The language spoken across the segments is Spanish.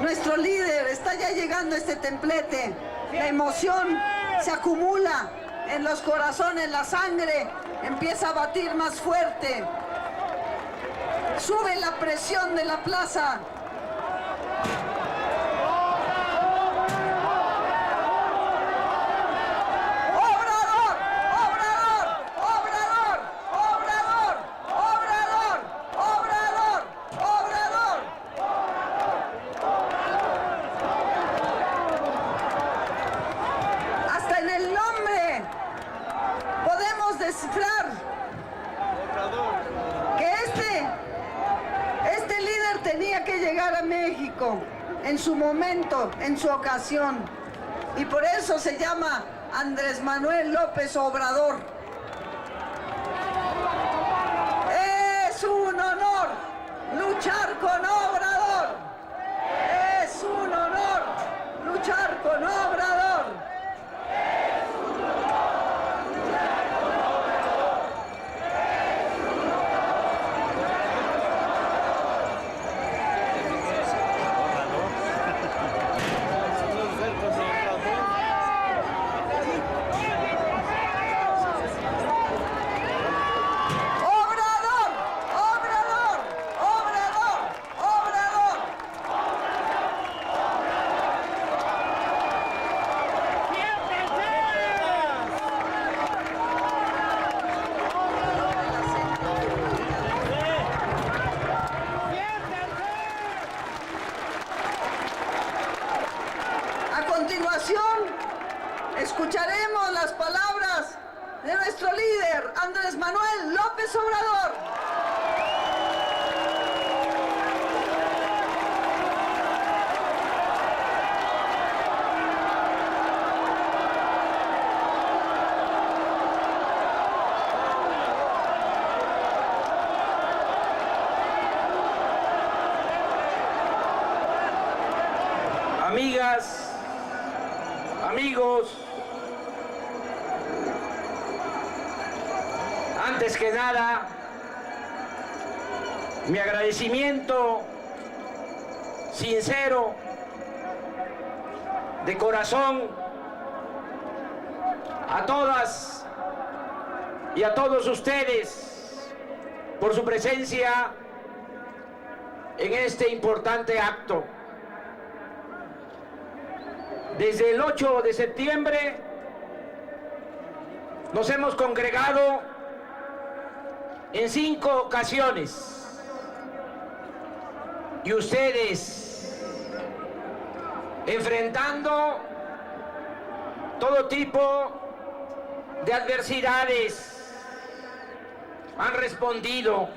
Nuestro líder está ya llegando a este templete. La emoción se acumula en los corazones, la sangre empieza a batir más fuerte. Sube la presión de la plaza. Descifrar que este líder tenía que llegar a México en su momento, en su ocasión, y por eso se llama Andrés Manuel López Obrador. Es un honor luchar con Obrador. Es un honor luchar con Obrador. Escucharemos las palabras de nuestro líder, Andrés Manuel López Obrador. Amigas, amigos, antes que nada, mi agradecimiento sincero, de corazón, a todas y a todos ustedes por su presencia en este importante acto. Desde el 8 de septiembre nos hemos congregado en 5 ocasiones y ustedes, enfrentando todo tipo de adversidades, han respondido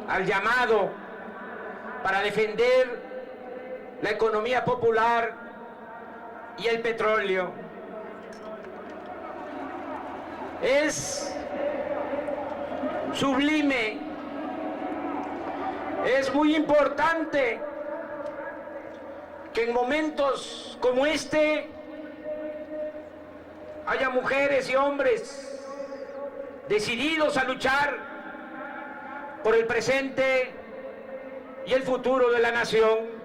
al llamado para defender la economía popular y el petróleo. Es sublime, es muy importante que en momentos como este haya mujeres y hombres decididos a luchar por el presente y el futuro de la nación,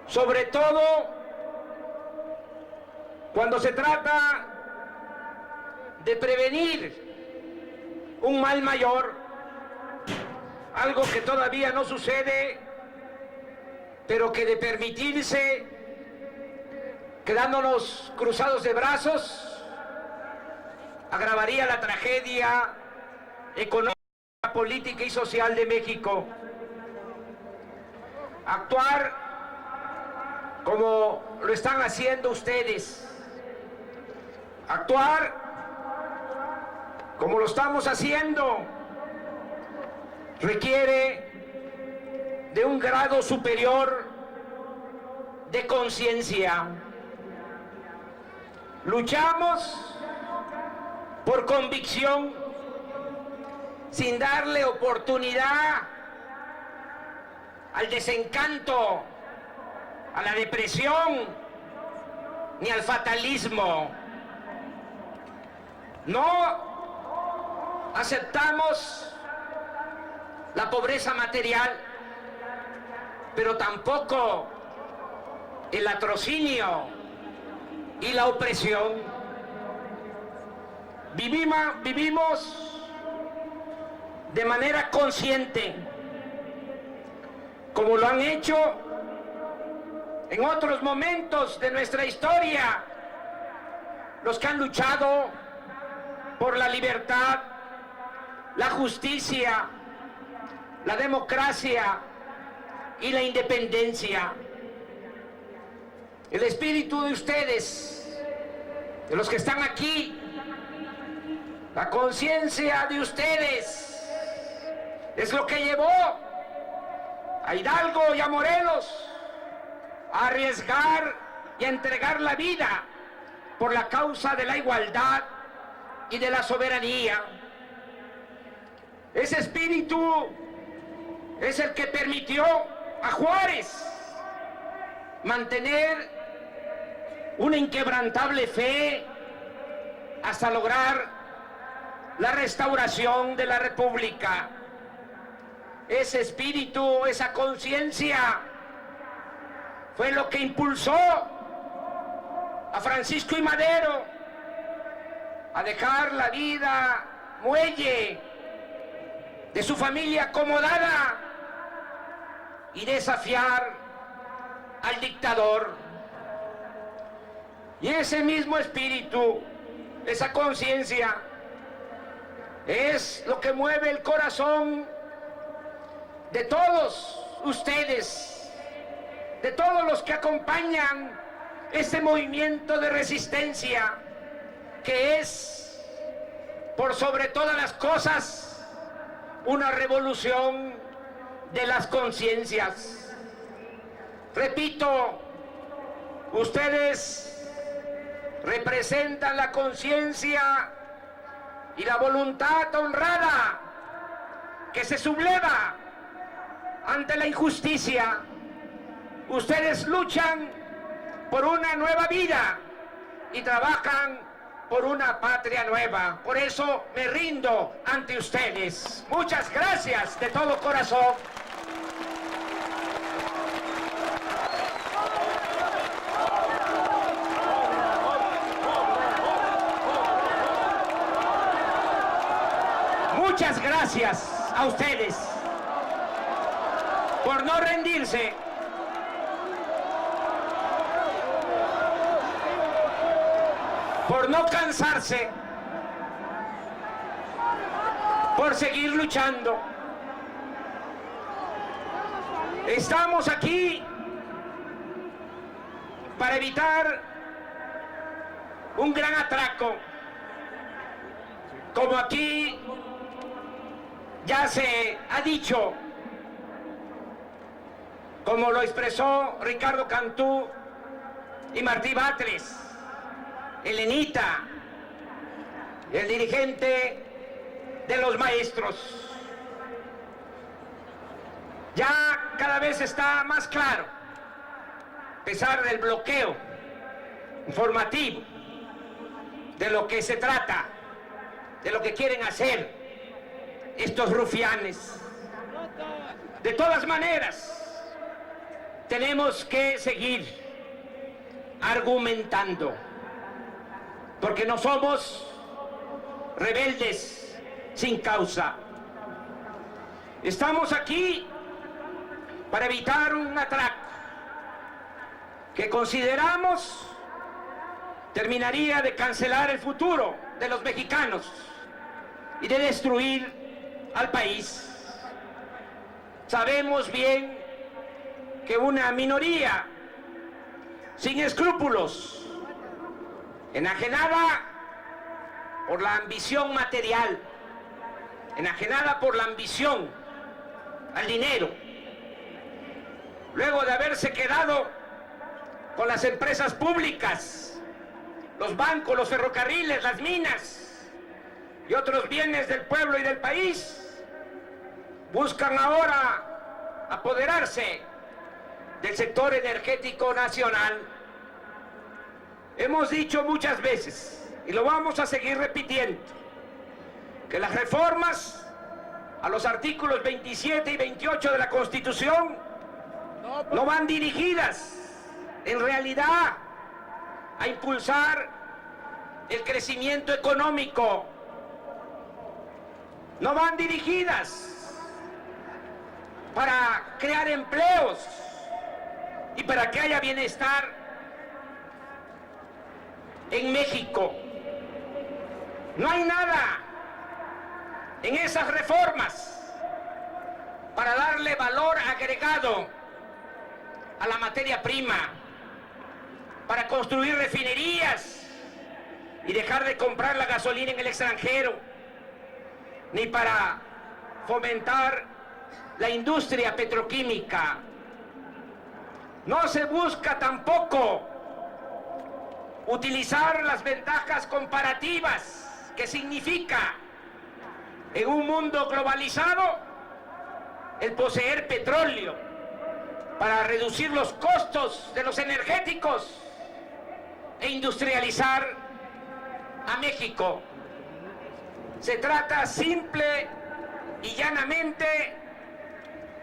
sobre todo cuando se trata de prevenir un mal mayor, algo que todavía no sucede, pero que de permitirse, quedándonos cruzados de brazos, agravaría la tragedia económica, política y social de México. Actuar como lo están haciendo ustedes, actuar como lo estamos haciendo, requiere de un grado superior de conciencia. Luchamos por convicción, sin darle oportunidad al desencanto, a la depresión, ni al fatalismo. No aceptamos la pobreza material, pero tampoco el latrocinio y la opresión. Vivimos de manera consciente, como lo han hecho en otros momentos de nuestra historia, los que han luchado por la libertad, la justicia, la democracia y la independencia. El espíritu de ustedes, de los que están aquí, la conciencia de ustedes, es lo que llevó a Hidalgo y a Morelos a arriesgar y a entregar la vida por la causa de la igualdad y de la soberanía. Ese espíritu es el que permitió a Juárez mantener una inquebrantable fe hasta lograr la restauración de la República. Ese espíritu, esa conciencia, fue lo que impulsó a Francisco I. Madero a dejar la vida muelle de su familia acomodada y desafiar al dictador. Y ese mismo espíritu, esa conciencia, es lo que mueve el corazón de todos ustedes, de todos los que acompañan este movimiento de resistencia, que es, por sobre todas las cosas, una revolución de las conciencias. Repito, ustedes representan la conciencia y la voluntad honrada que se subleva ante la injusticia. Ustedes luchan por una nueva vida y trabajan por una patria nueva. Por eso me rindo ante ustedes. Muchas gracias de todo corazón. Muchas gracias a ustedes por no rendirse, por no cansarse, por seguir luchando. Estamos aquí para evitar un gran atraco, como aquí ya se ha dicho, como lo expresó Ricardo Cantú y Martí Batres, Elenita, el dirigente de los maestros. Ya cada vez está más claro, a pesar del bloqueo informativo, de lo que se trata, de lo que quieren hacer estos rufianes. De todas maneras, tenemos que seguir argumentando, porque no somos rebeldes sin causa. Estamos aquí para evitar un atraco que consideramos terminaría de cancelar el futuro de los mexicanos y de destruir al país. Sabemos bien que una minoría sin escrúpulos, enajenada por la ambición material, enajenada por la ambición al dinero, luego de haberse quedado con las empresas públicas, los bancos, los ferrocarriles, las minas y otros bienes del pueblo y del país, buscan ahora apoderarse del sector energético nacional. Hemos dicho muchas veces, y lo vamos a seguir repitiendo, que las reformas a los artículos 27 y 28 de la Constitución no van dirigidas en realidad a impulsar el crecimiento económico, no van dirigidas para crear empleos y para que haya bienestar en México. No hay nada en esas reformas para darle valor agregado a la materia prima, para construir refinerías y dejar de comprar la gasolina en el extranjero, ni para fomentar la industria petroquímica. No se busca tampoco utilizar las ventajas comparativas que significa en un mundo globalizado el poseer petróleo para reducir los costos de los energéticos e industrializar a México. Se trata simple y llanamente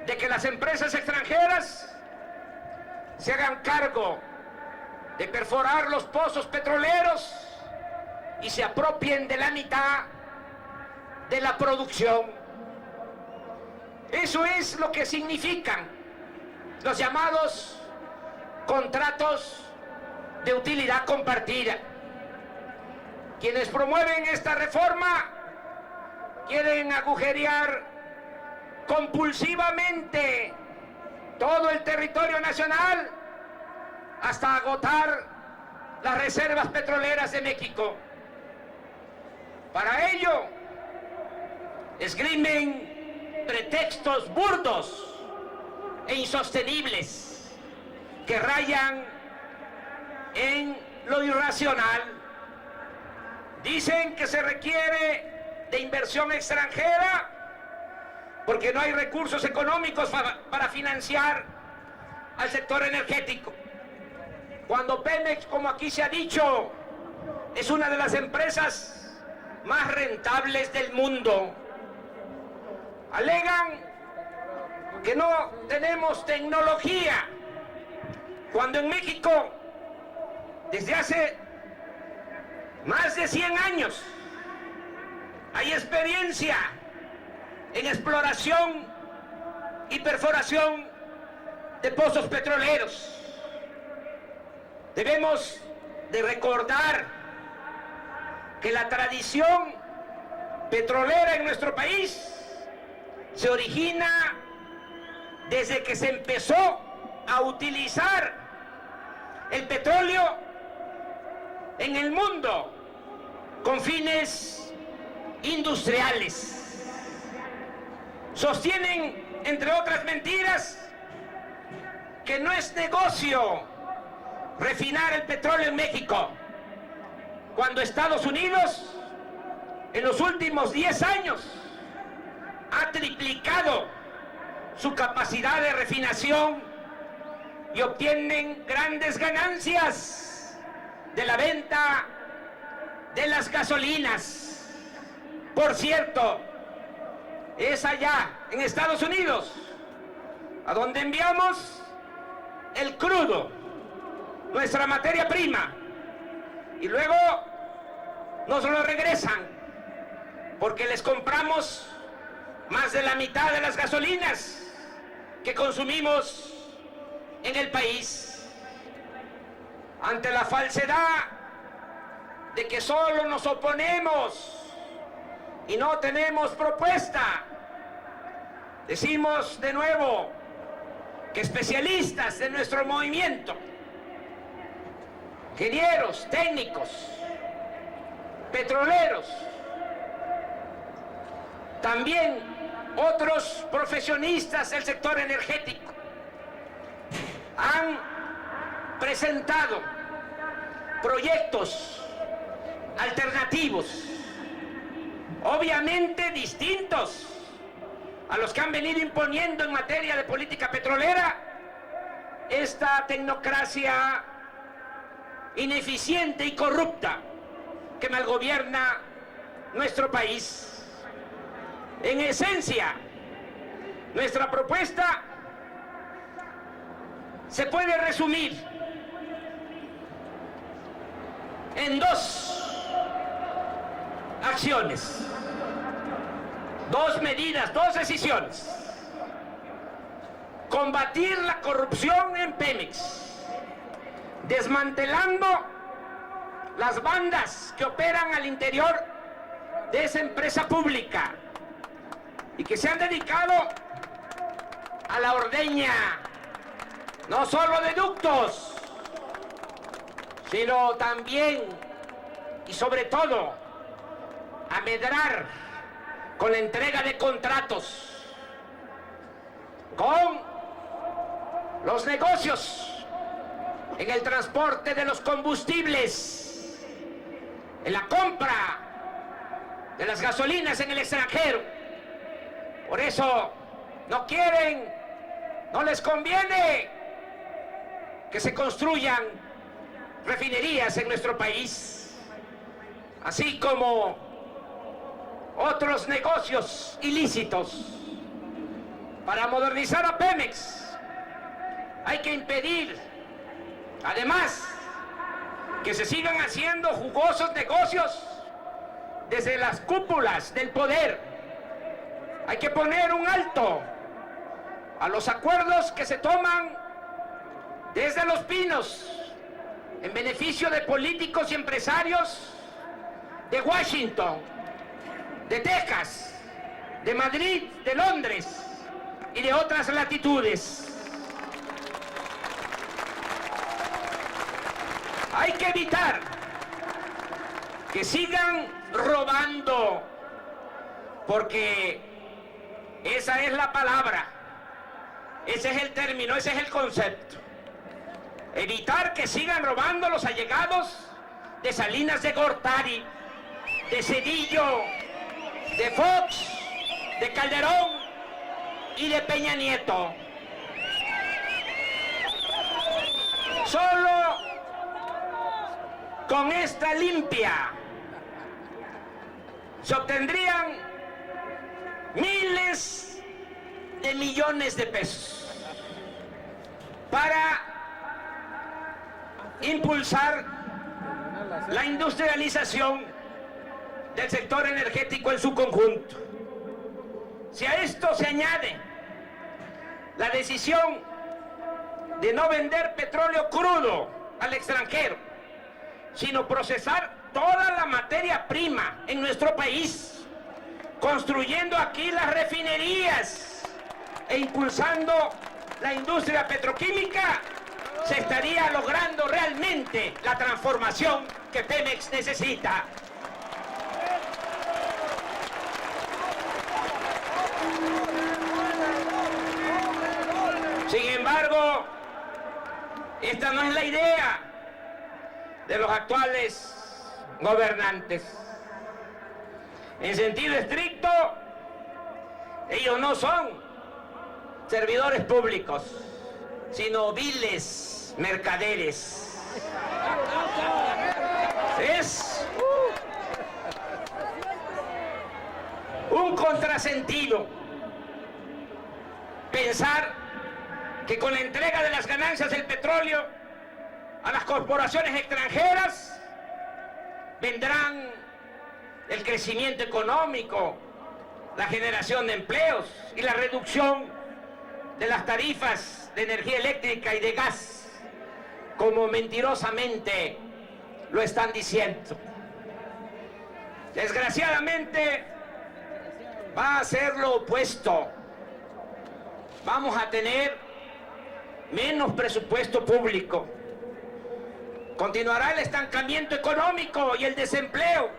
de que las empresas extranjeras se hagan cargo de perforar los pozos petroleros y se apropien de la mitad de la producción. Eso es lo que significan los llamados contratos de utilidad compartida. Quienes promueven esta reforma quieren agujerear compulsivamente todo el territorio nacional hasta agotar las reservas petroleras de México. Para ello, esgrimen pretextos burdos e insostenibles que rayan en lo irracional. Dicen que se requiere de inversión extranjera porque no hay recursos económicos para financiar al sector energético. Cuando Pemex, como aquí se ha dicho, es una de las empresas más rentables del mundo. Alegan que no tenemos tecnología, cuando en México, desde hace más de 100 años, hay experiencia en exploración y perforación de pozos petroleros. Debemos de recordar que la tradición petrolera en nuestro país se origina desde que se empezó a utilizar el petróleo en el mundo con fines industriales. Sostienen, entre otras mentiras, que no es negocio refinar el petróleo en México, cuando Estados Unidos en los últimos 10 años ha triplicado su capacidad de refinación y obtienen grandes ganancias de la venta de las gasolinas. Por cierto, es allá en Estados Unidos a donde enviamos el crudo, nuestra materia prima, y luego nos lo regresan porque les compramos más de la mitad de las gasolinas que consumimos en el país. Ante la falsedad de que solo nos oponemos y no tenemos propuesta, decimos de nuevo que especialistas de nuestro movimiento, ingenieros, técnicos, petroleros, también otros profesionistas del sector energético, han presentado proyectos alternativos, obviamente distintos a los que han venido imponiendo en materia de política petrolera esta tecnocracia ineficiente y corrupta que malgobierna nuestro país. En esencia, nuestra propuesta se puede resumir en dos acciones, dos medidas, dos decisiones. Combatir la corrupción en Pemex, desmantelando las bandas que operan al interior de esa empresa pública y que se han dedicado a la ordeña, no solo de ductos, sino también y sobre todo a medrar con la entrega de contratos, con los negocios en el transporte de los combustibles, en la compra de las gasolinas en el extranjero. Por eso no quieren, no les conviene que se construyan refinerías en nuestro país, así como otros negocios ilícitos. Para modernizar a Pemex hay que impedir, además, que se sigan haciendo jugosos negocios desde las cúpulas del poder. Hay que poner un alto a los acuerdos que se toman desde Los Pinos en beneficio de políticos y empresarios de Washington, de Texas, de Madrid, de Londres y de otras latitudes. Hay que evitar que sigan robando, porque esa es la palabra, ese es el término, ese es el concepto. Evitar que sigan robando los allegados de Salinas de Gortari, de Zedillo, de Fox, de Calderón y de Peña Nieto. Solo con esta limpia se obtendrían miles de millones de pesos para impulsar la industrialización del sector energético en su conjunto. Si a esto se añade la decisión de no vender petróleo crudo al extranjero, sino procesar toda la materia prima en nuestro país, construyendo aquí las refinerías e impulsando la industria petroquímica, se estaría logrando realmente la transformación que Pemex necesita. Sin embargo, esta no es la idea de los actuales gobernantes. En sentido estricto, ellos no son servidores públicos, sino viles mercaderes. Es un contrasentido pensar que con la entrega de las ganancias del petróleo a las corporaciones extranjeras vendrán el crecimiento económico, la generación de empleos y la reducción de las tarifas de energía eléctrica y de gas, como mentirosamente lo están diciendo. Desgraciadamente va a ser lo opuesto. Vamos a tener menos presupuesto público. Continuará el estancamiento económico y el desempleo,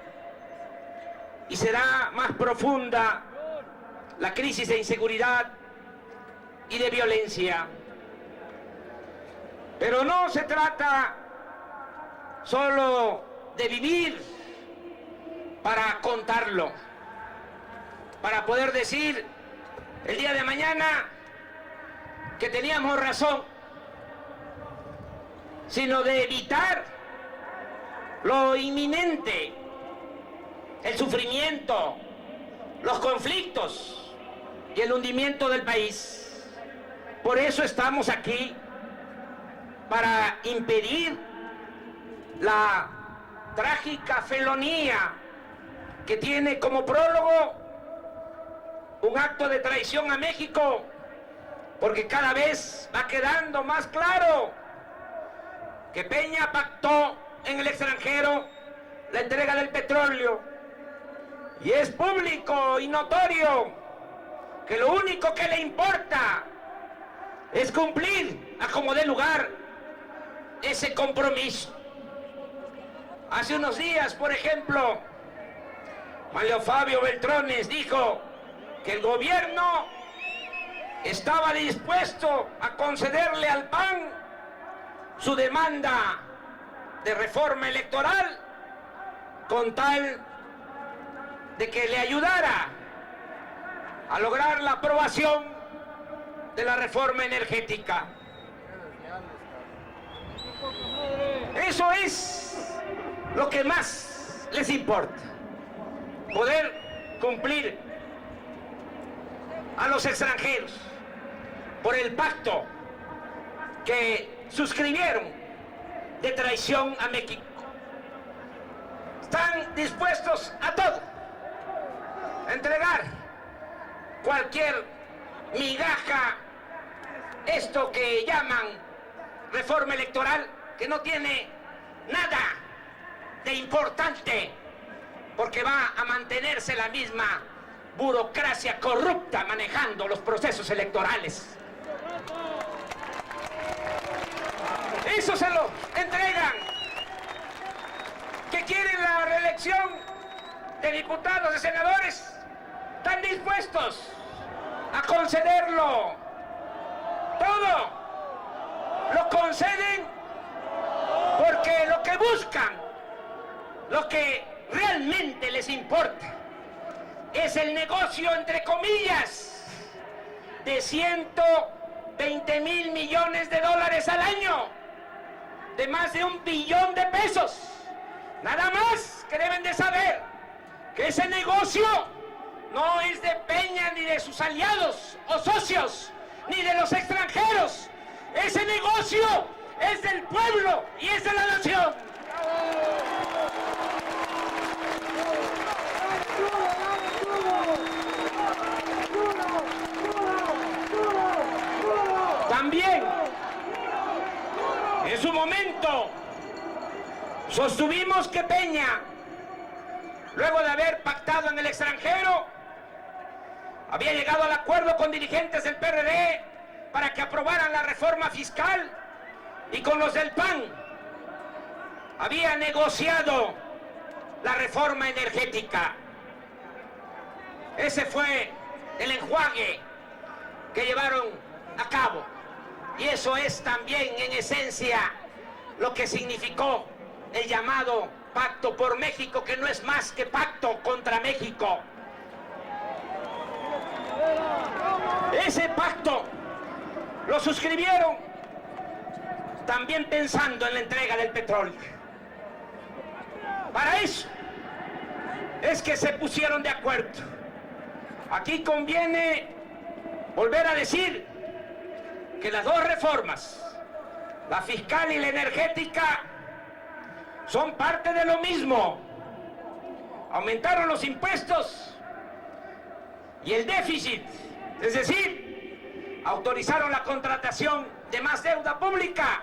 y será más profunda la crisis de inseguridad y de violencia. Pero no se trata solo de vivir para contarlo, para poder decir el día de mañana que teníamos razón, sino de evitar lo inminente, el sufrimiento, los conflictos y el hundimiento del país. Por eso estamos aquí para impedir la trágica felonía que tiene como prólogo un acto de traición a México, porque cada vez va quedando más claro que Peña pactó en el extranjero la entrega del petróleo, y es público y notorio que lo único que le importa es cumplir a como dé lugar ese compromiso. Hace unos días, por ejemplo, Mario Fabio Beltrones dijo que el gobierno estaba dispuesto a concederle al PAN su demanda de reforma electoral con tal de que le ayudara a lograr la aprobación de la reforma energética. Eso es lo que más les importa, poder cumplir a los extranjeros por el pacto que suscribieron de traición a México. Están dispuestos a todo, a entregar cualquier migaja, esto que llaman reforma electoral, que no tiene nada de importante, porque va a mantenerse la misma burocracia corrupta manejando los procesos electorales. Eso se lo entregan. Que quieren la reelección de diputados, de senadores, están dispuestos a concederlo. Todo lo conceden porque lo que buscan, lo que realmente les importa, es el negocio, entre comillas, de 120,000 millones de dólares al año, de más de 1 billón de pesos. Nada más que deben de saber que ese negocio no es de Peña ni de sus aliados o socios, ni de los extranjeros. Ese negocio es del pueblo y es de la nación. También, en su momento, sostuvimos que Peña, luego de haber pactado en el extranjero, había llegado al acuerdo con dirigentes del PRD para que aprobaran la reforma fiscal, y con los del PAN había negociado la reforma energética. Ese fue el enjuague que llevaron a cabo, y eso es también en esencia lo que significó el llamado Pacto por México, que no es más que pacto contra México. Ese pacto lo suscribieron también pensando en la entrega del petróleo. Para eso es que se pusieron de acuerdo. Aquí conviene volver a decir que las dos reformas, la fiscal y la energética, son parte de lo mismo. Aumentaron los impuestos y el déficit, es decir, autorizaron la contratación de más deuda pública,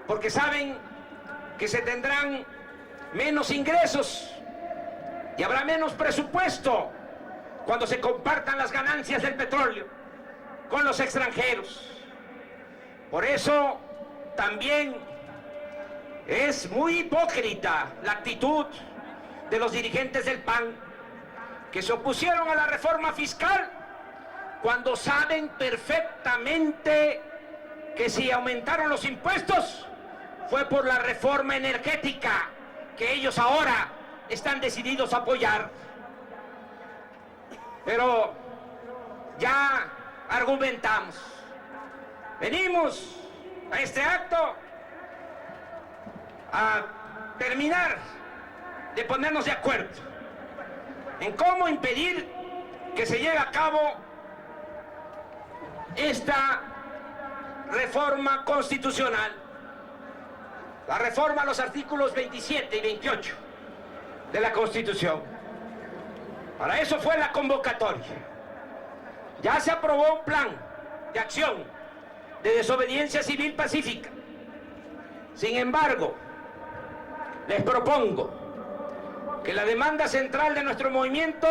porque saben que se tendrán menos ingresos y habrá menos presupuesto cuando se compartan las ganancias del petróleo con los extranjeros. Por eso también es muy hipócrita la actitud de los dirigentes del PAN, que se opusieron a la reforma fiscal cuando saben perfectamente que si aumentaron los impuestos fue por la reforma energética que ellos ahora están decididos a apoyar. Pero ya argumentamos. Venimos a este acto a terminar de ponernos de acuerdo en cómo impedir que se lleve a cabo esta reforma constitucional. la reforma a los artículos 27 y 28 de la Constitución. Para eso fue la convocatoria. Ya se aprobó un plan de acción de desobediencia civil pacífica. Sin embargo, les propongo que la demanda central de nuestro movimiento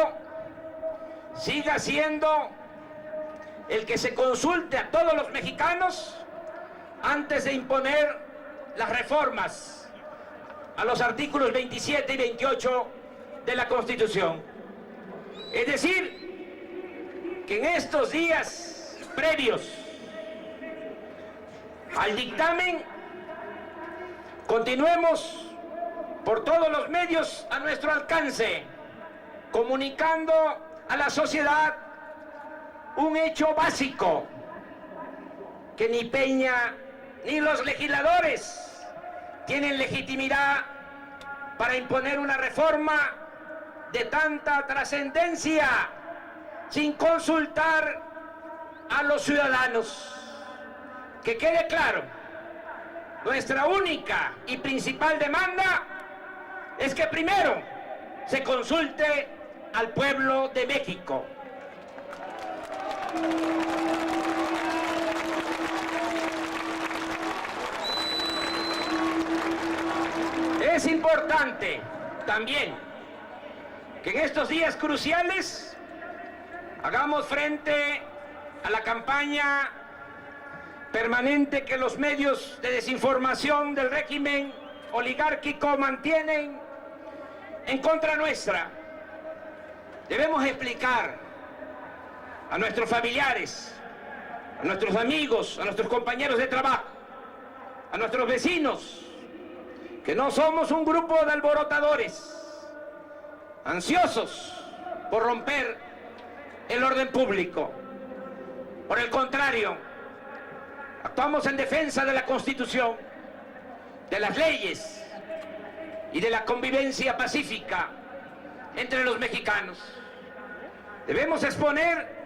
siga siendo el que se consulte a todos los mexicanos antes de imponer las reformas a los artículos 27 y 28 de la Constitución. Es decir, que en estos días previos al dictamen continuemos por todos los medios a nuestro alcance, comunicando a la sociedad un hecho básico, que ni Peña ni los legisladores tienen legitimidad para imponer una reforma de tanta trascendencia sin consultar a los ciudadanos. Que quede claro, nuestra única y principal demanda es que primero se consulte al pueblo de México. Es importante también que en estos días cruciales hagamos frente a la campaña permanente que los medios de desinformación del régimen oligárquico mantienen en contra nuestra. Debemos explicar a nuestros familiares, a nuestros amigos, a nuestros compañeros de trabajo, a nuestros vecinos, que no somos un grupo de alborotadores ansiosos por romper el orden público. Por el contrario, actuamos en defensa de la Constitución, de las leyes y de la convivencia pacífica entre los mexicanos. Debemos exponer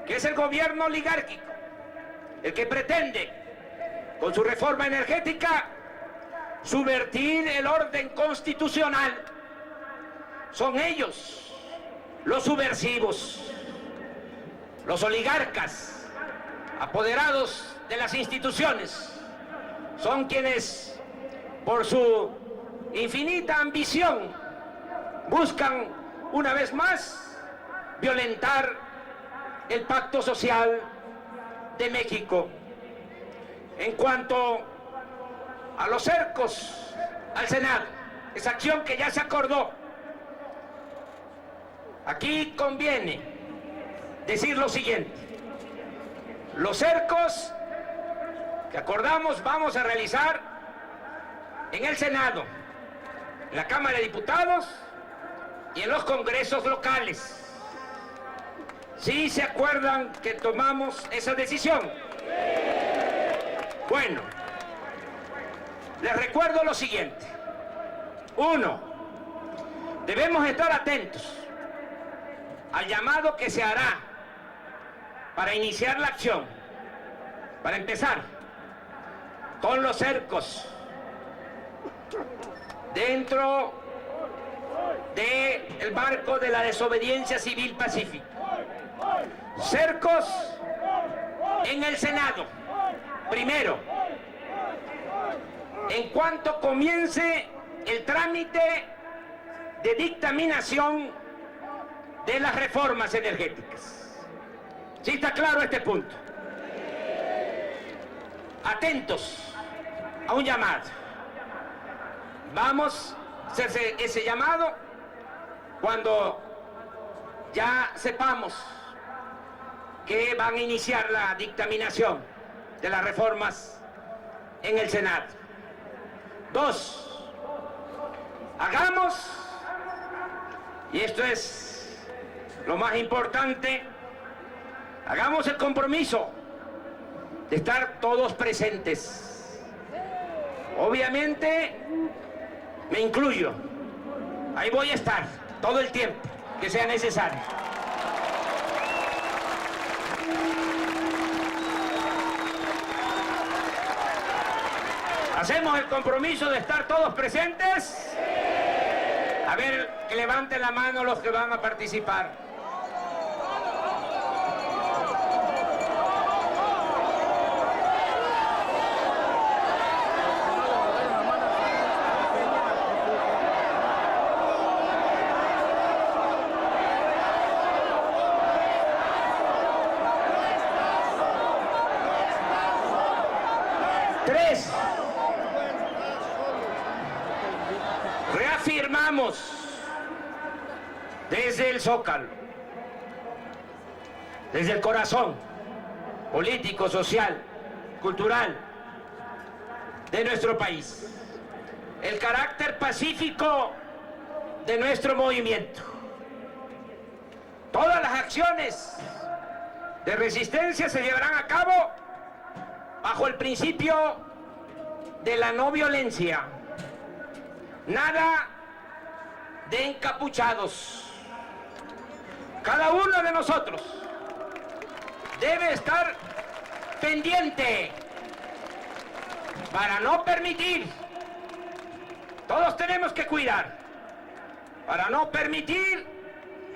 que es el gobierno oligárquico el que pretende, con su reforma energética, subvertir el orden constitucional. Son ellos los subversivos, los oligarcas, apoderados de las instituciones. Son quienes, por su infinita ambición, buscan una vez más violentar el pacto social de México. En cuanto a los cercos al Senado, esa acción que ya se acordó, aquí conviene decir lo siguiente: los cercos que acordamos vamos a realizar en el Senado, en la Cámara de Diputados y en los congresos locales. ¿Sí se acuerdan que tomamos esa decisión? Bueno, les recuerdo lo siguiente. 1. Debemos estar atentos al llamado que se hará para iniciar la acción. Para empezar, con los cercos dentro del marco de la desobediencia civil pacífica. Cercos en el Senado. Primero, en cuanto comience el trámite de dictaminación de las reformas energéticas. ¿Sí está claro este punto? Atentos a un llamado. Vamos a hacer ese llamado cuando ya sepamos que van a iniciar la dictaminación de las reformas en el Senado. 2. Hagamos, y esto es lo más importante, hagamos el compromiso de estar todos presentes. Obviamente me incluyo. Ahí voy a estar todo el tiempo que sea necesario. ¿Hacemos el compromiso de estar todos presentes? A ver, que levanten la mano los que van a participar. Tres. Reafirmamos desde el Zócalo, desde el corazón político, social, cultural de nuestro país, el carácter pacífico de nuestro movimiento. Todas las acciones de resistencia se llevarán a cabo bajo el principio de la no violencia. Nada de encapuchados. Cada uno de nosotros debe estar pendiente para no permitir, todos tenemos que cuidar, para no permitir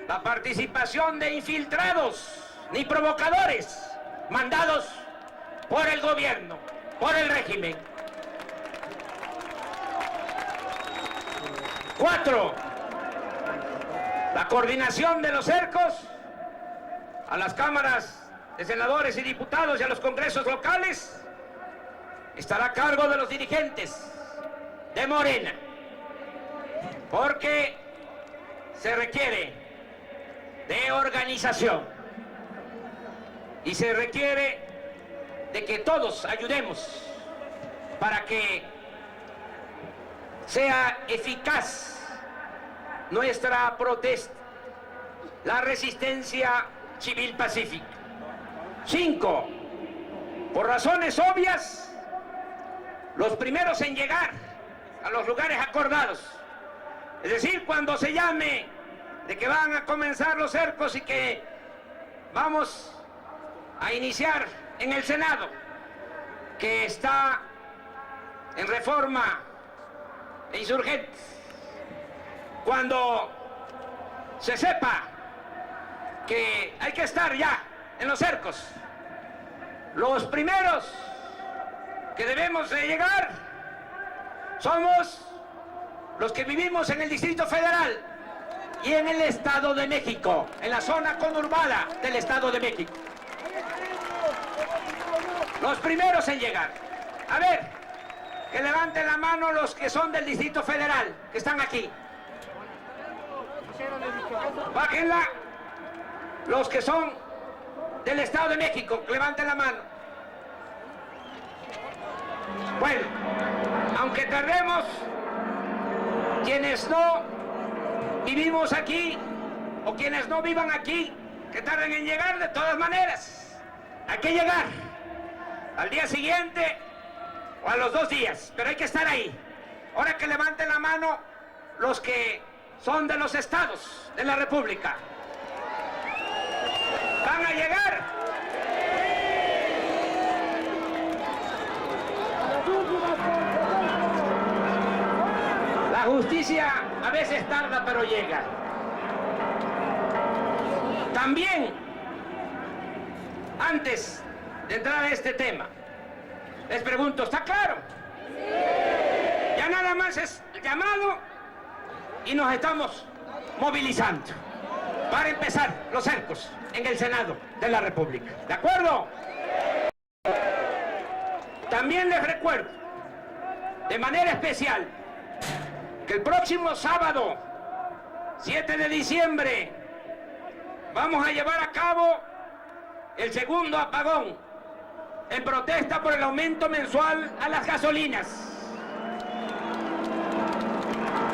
la participación de infiltrados ni provocadores mandados por el gobierno, por el régimen. 4. La coordinación de los cercos a las cámaras de senadores y diputados y a los congresos locales estará a cargo de los dirigentes de Morena, porque se requiere de organización y se requiere de que todos ayudemos para que sea eficaz nuestra protesta, la resistencia civil pacífica. 5. Por razones obvias, los primeros en llegar a los lugares acordados, es decir, cuando se llame de que van a comenzar los cercos y que vamos a iniciar en el Senado, que está en Reforma e Insurgentes, cuando se sepa que hay que estar ya en los cercos, los primeros que debemos de llegar somos los que vivimos en el Distrito Federal y en el Estado de México, en la zona conurbada del Estado de México. Los primeros en llegar. A ver, que levanten la mano los que son del Distrito Federal, que están aquí. Bájenla. Los que son del Estado de México, que levanten la mano. Bueno, aunque tardemos, quienes no vivimos aquí o quienes no vivan aquí, que tarden en llegar de todas maneras. Hay que llegar al día siguiente o a los 2 días, pero hay que estar ahí. Ahora que levanten la mano los que son de los estados de la República. ¿Van a llegar? La justicia a veces tarda, pero llega. También, antes de entrar a este tema, les pregunto, ¿está claro? Ya nada más es el llamado y nos estamos movilizando para empezar los cercos en el Senado de la República. ¿De acuerdo? También les recuerdo, de manera especial, que el próximo sábado, 7 de diciembre, vamos a llevar a cabo el segundo apagón en protesta por el aumento mensual a las gasolinas.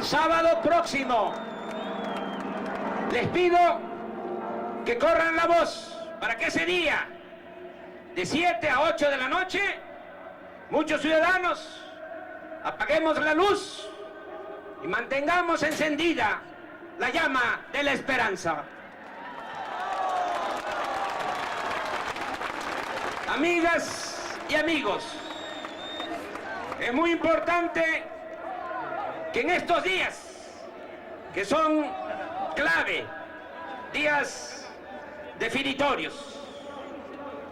Sábado próximo. Les pido que corran la voz para que ese día, de 7 a 8 de la noche, muchos ciudadanos apaguemos la luz y mantengamos encendida la llama de la esperanza. Amigas y amigos, Es muy importante que en estos días, que son clave, días definitorios,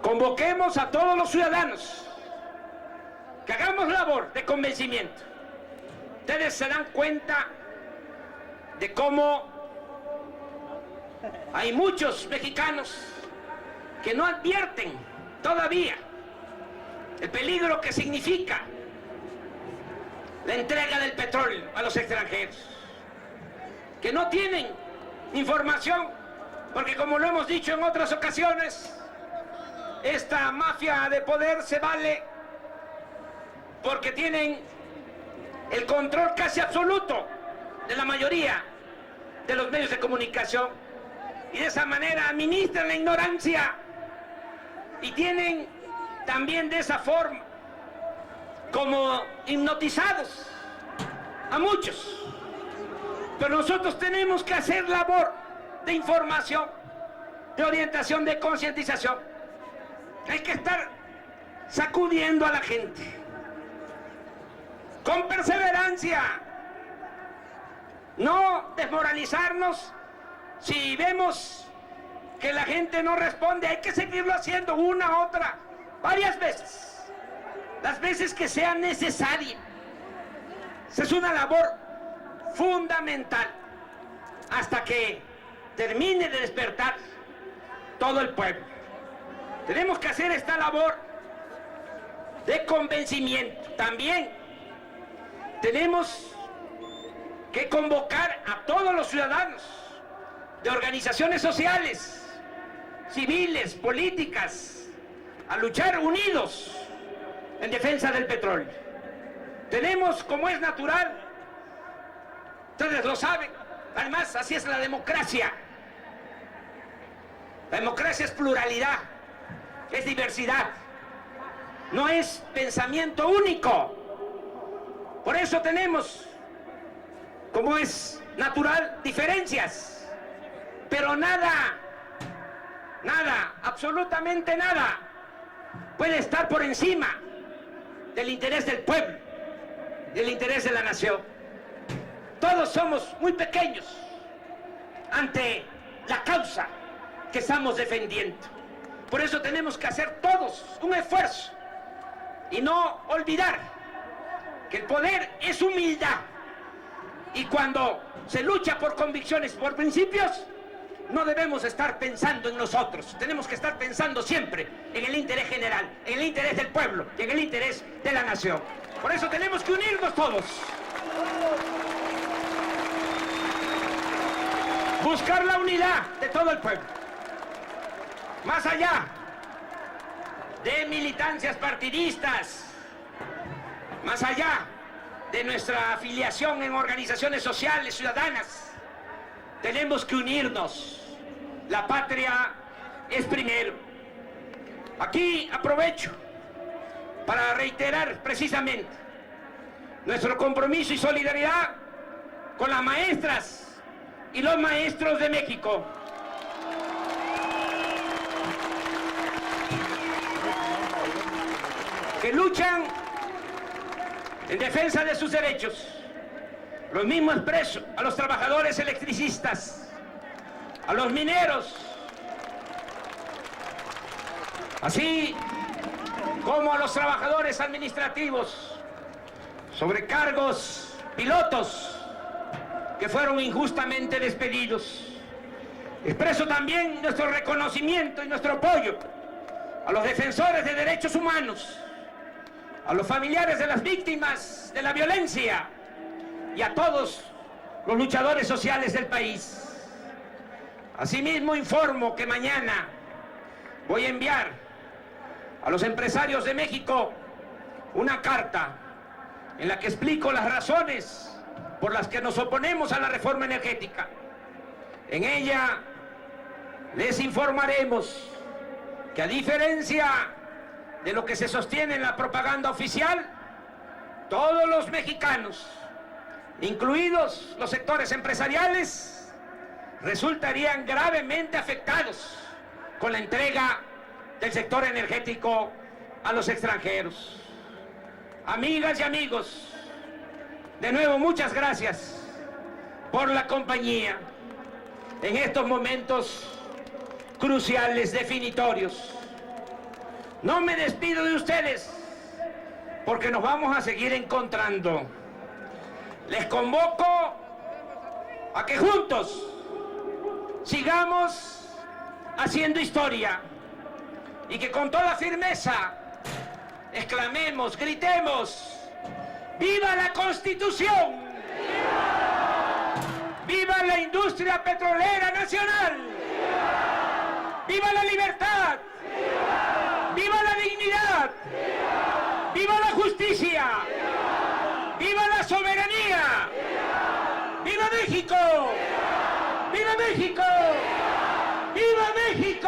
convoquemos a todos los ciudadanos, que hagamos labor de convencimiento. Ustedes se dan cuenta de cómo hay muchos mexicanos que no advierten todavía el peligro que significa la entrega del petróleo a los extranjeros, que no tienen información, porque como lo hemos dicho en otras ocasiones, esta mafia de poder se vale porque tienen el control casi absoluto de la mayoría de los medios de comunicación, y de esa manera administran la ignorancia y tienen también de esa forma como hipnotizados a muchos. Pero nosotros tenemos que hacer labor de información, de orientación, de concientización. Hay que estar sacudiendo a la gente con perseverancia, no desmoralizarnos. Si vemos que la gente no responde, hay que seguirlo haciendo una, otra, varias veces, las veces que sea necesaria. Esa es una labor fundamental hasta que termine de despertar todo el pueblo. Tenemos que hacer esta labor de convencimiento. También tenemos que convocar a todos los ciudadanos de organizaciones sociales, civiles, políticas, a luchar unidos en defensa del petróleo. Tenemos, como es natural, ustedes lo saben, además así es la democracia. La democracia es pluralidad, es diversidad, no es pensamiento único. Por eso tenemos, como es natural, diferencias. Pero nada, absolutamente nada, puede estar por encima del interés del pueblo, del interés de la nación. Todos somos muy pequeños ante la causa que estamos defendiendo. Por eso tenemos que hacer todos un esfuerzo y no olvidar que el poder es humildad. Y cuando se lucha por convicciones, por principios, no debemos estar pensando en nosotros, tenemos que estar pensando siempre en el interés general, en el interés del pueblo y en el interés de la nación. Por eso tenemos que unirnos todos. Buscar la unidad de todo el pueblo. Más allá de militancias partidistas, más allá de nuestra afiliación en organizaciones sociales, ciudadanas, tenemos que unirnos. La patria es primero. Aquí aprovecho para reiterar precisamente nuestro compromiso y solidaridad con las maestras y los maestros de México. Que luchan en defensa de sus derechos. Lo mismo expreso a los trabajadores electricistas, a los mineros, así como a los trabajadores administrativos, sobrecargos, pilotos que fueron injustamente despedidos. Expreso también nuestro reconocimiento y nuestro apoyo a los defensores de derechos humanos, a los familiares de las víctimas de la violencia y a todos los luchadores sociales del país. Asimismo, informo que mañana voy a enviar a los empresarios de México una carta en la que explico las razones por las que nos oponemos a la reforma energética. En ella les informaremos que, a diferencia de lo que se sostiene en la propaganda oficial, todos los mexicanos, incluidos los sectores empresariales, resultarían gravemente afectados con la entrega del sector energético a los extranjeros. Amigas y amigos, de nuevo muchas gracias por la compañía en estos momentos cruciales, definitorios. No me despido de ustedes porque nos vamos a seguir encontrando. Les convoco a que juntos sigamos haciendo historia y que con toda firmeza exclamemos, gritemos: ¡viva la Constitución! ¡Viva la industria petrolera nacional! ¡Viva la libertad! ¡Viva la dignidad! ¡Viva la justicia! ¡Viva la soberanía! ¡Viva México! ¡Viva México! ¡Viva México!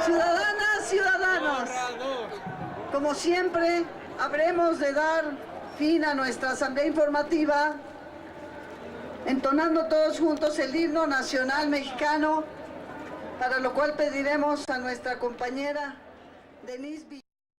Ciudadanas, ciudadanos, como siempre, habremos de dar fin a nuestra asamblea informativa entonando todos juntos el himno nacional mexicano, para lo cual pediremos a nuestra compañera Denise Villar.